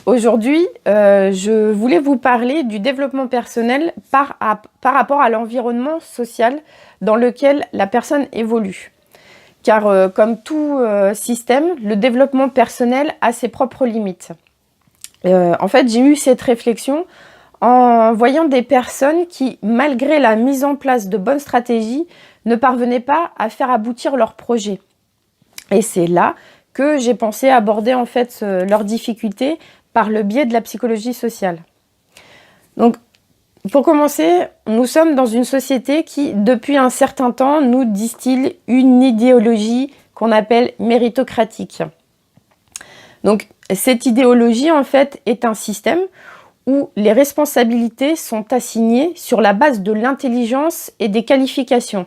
Aujourd'hui, je voulais vous parler du développement personnel par rapport à l'environnement social dans lequel la personne évolue. Car comme tout système, le développement personnel a ses propres limites. En fait, j'ai eu cette réflexion en voyant des personnes qui, malgré la mise en place de bonnes stratégies, ne parvenaient pas à faire aboutir leur projet. Et c'est là que j'ai pensé aborder en fait leurs difficultés par le biais de la psychologie sociale. Donc, pour commencer, nous sommes dans une société qui, depuis un certain temps, nous distille une idéologie qu'on appelle méritocratique. Donc, cette idéologie, en fait, est un système où les responsabilités sont assignées sur la base de l'intelligence et des qualifications.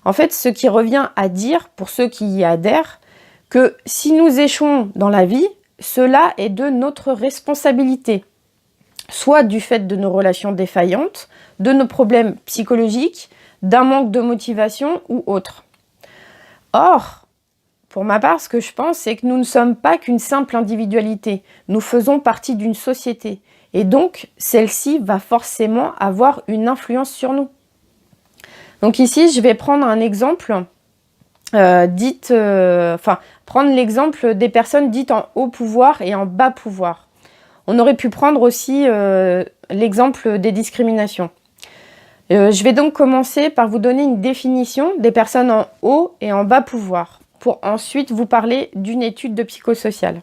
En fait, ce qui revient à dire, pour ceux qui y adhèrent, que si nous échouons dans la vie, cela est de notre responsabilité, soit du fait de nos relations défaillantes, de nos problèmes psychologiques, d'un manque de motivation ou autre. Or, pour ma part, ce que je pense, c'est que nous ne sommes pas qu'une simple individualité. Nous faisons partie d'une société. Et donc, celle-ci va forcément avoir une influence sur nous. Donc ici, je vais prendre un exemple, prendre l'exemple des personnes dites en haut pouvoir et en bas pouvoir. On aurait pu prendre aussi l'exemple des discriminations. Je vais donc commencer par vous donner une définition des personnes en haut et en bas pouvoir, pour ensuite vous parler d'une étude de psychosocial.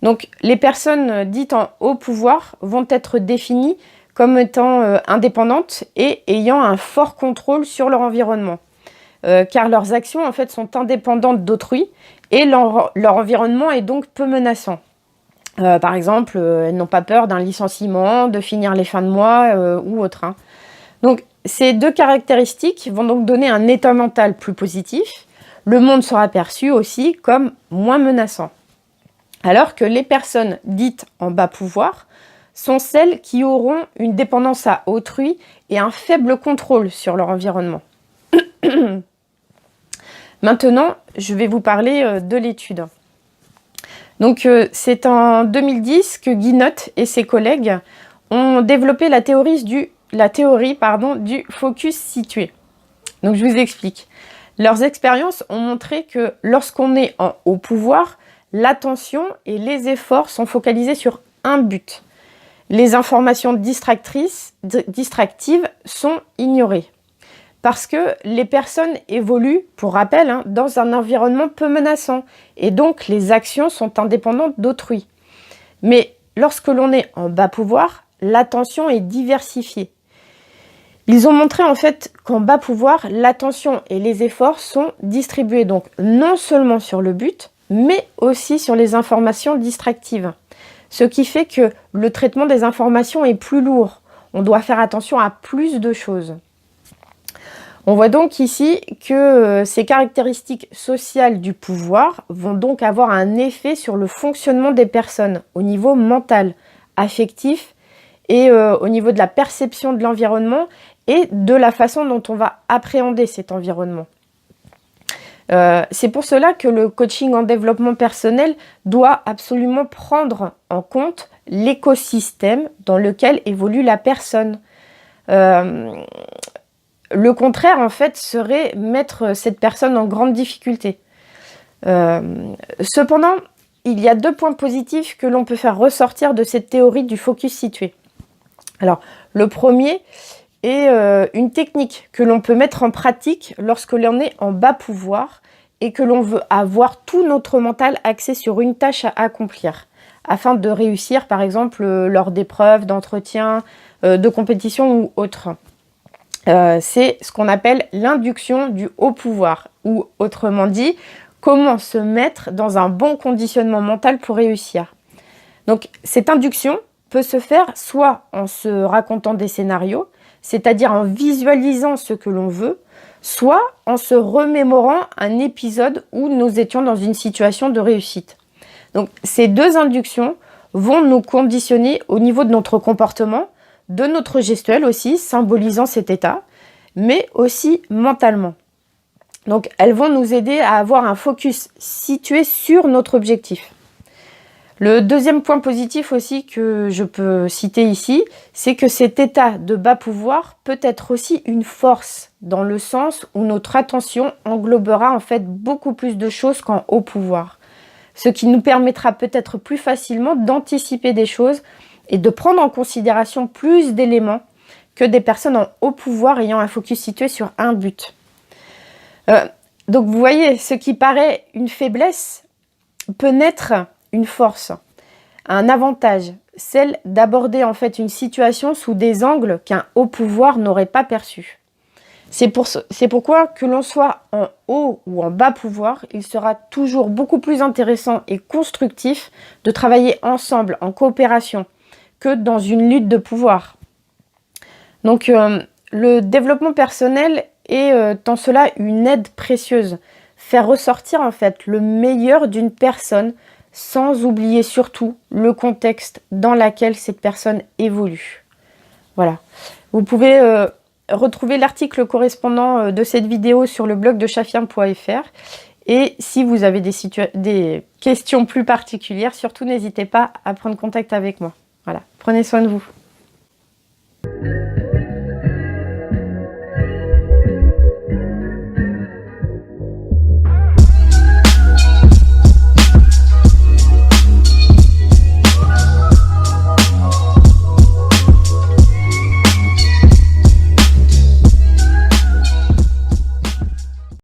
Donc, les personnes dites en haut pouvoir vont être définies comme étant indépendantes et ayant un fort contrôle sur leur environnement. Car leurs actions, en fait, sont indépendantes d'autrui et leur environnement est donc peu menaçant. Par exemple, elles n'ont pas peur d'un licenciement, de finir les fins de mois ou autre. Donc, ces deux caractéristiques vont donc donner un état mental plus positif. Le monde sera perçu aussi comme moins menaçant. Alors que les personnes dites en bas pouvoir sont celles qui auront une dépendance à autrui et un faible contrôle sur leur environnement. Maintenant, je vais vous parler de l'étude. Donc, c'est en 2010 que Guinotte et ses collègues ont développé la théorie du focus situé. Donc, je vous explique. Leurs expériences ont montré que lorsqu'on est en haut pouvoir, l'attention et les efforts sont focalisés sur un but. Les informations distractives sont ignorées. Parce que les personnes évoluent, pour rappel, dans un environnement peu menaçant. Et donc, les actions sont indépendantes d'autrui. Mais lorsque l'on est en bas pouvoir, l'attention est diversifiée. Ils ont montré en fait qu'en bas pouvoir, l'attention et les efforts sont distribués. Donc, non seulement sur le but, mais aussi sur les informations distractives. Ce qui fait que le traitement des informations est plus lourd. On doit faire attention à plus de choses. On voit donc ici que ces caractéristiques sociales du pouvoir vont donc avoir un effet sur le fonctionnement des personnes au niveau mental, affectif et au niveau de la perception de l'environnement et de la façon dont on va appréhender cet environnement. C'est pour cela que le coaching en développement personnel doit absolument prendre en compte l'écosystème dans lequel évolue la personne. Le contraire, en fait, serait mettre cette personne en grande difficulté. Cependant, il y a 2 points positifs que l'on peut faire ressortir de cette théorie du focus situé. Alors, le premier est une technique que l'on peut mettre en pratique lorsque l'on est en bas pouvoir et que l'on veut avoir tout notre mental axé sur une tâche à accomplir, afin de réussir, par exemple, lors d'épreuves, d'entretiens, de compétitions ou autres. C'est ce qu'on appelle l'induction du haut pouvoir, ou autrement dit, comment se mettre dans un bon conditionnement mental pour réussir. Donc, cette induction peut se faire soit en se racontant des scénarios, c'est-à-dire en visualisant ce que l'on veut, soit en se remémorant un épisode où nous étions dans une situation de réussite. Donc, ces 2 inductions vont nous conditionner au niveau de notre comportement, de notre gestuelle aussi, symbolisant cet état, mais aussi mentalement. Donc, elles vont nous aider à avoir un focus situé sur notre objectif. Le deuxième point positif aussi que je peux citer ici, c'est que cet état de bas pouvoir peut être aussi une force, dans le sens où notre attention englobera en fait beaucoup plus de choses qu'en haut pouvoir. Ce qui nous permettra peut-être plus facilement d'anticiper des choses et de prendre en considération plus d'éléments que des personnes en haut pouvoir ayant un focus situé sur un but. Donc vous voyez, ce qui paraît une faiblesse peut naître une force, un avantage, celle d'aborder en fait une situation sous des angles qu'un haut pouvoir n'aurait pas perçus. C'est pourquoi que l'on soit en haut ou en bas pouvoir, il sera toujours beaucoup plus intéressant et constructif de travailler ensemble, en coopération, que dans une lutte de pouvoir. Donc le développement personnel est en cela une aide précieuse. Faire ressortir en fait le meilleur d'une personne sans oublier surtout le contexte dans lequel cette personne évolue. Voilà. Vous pouvez retrouver l'article correspondant de cette vidéo sur le blog de chafirme.fr. Et si vous avez des questions plus particulières, surtout n'hésitez pas à prendre contact avec moi. Voilà. Prenez soin de vous.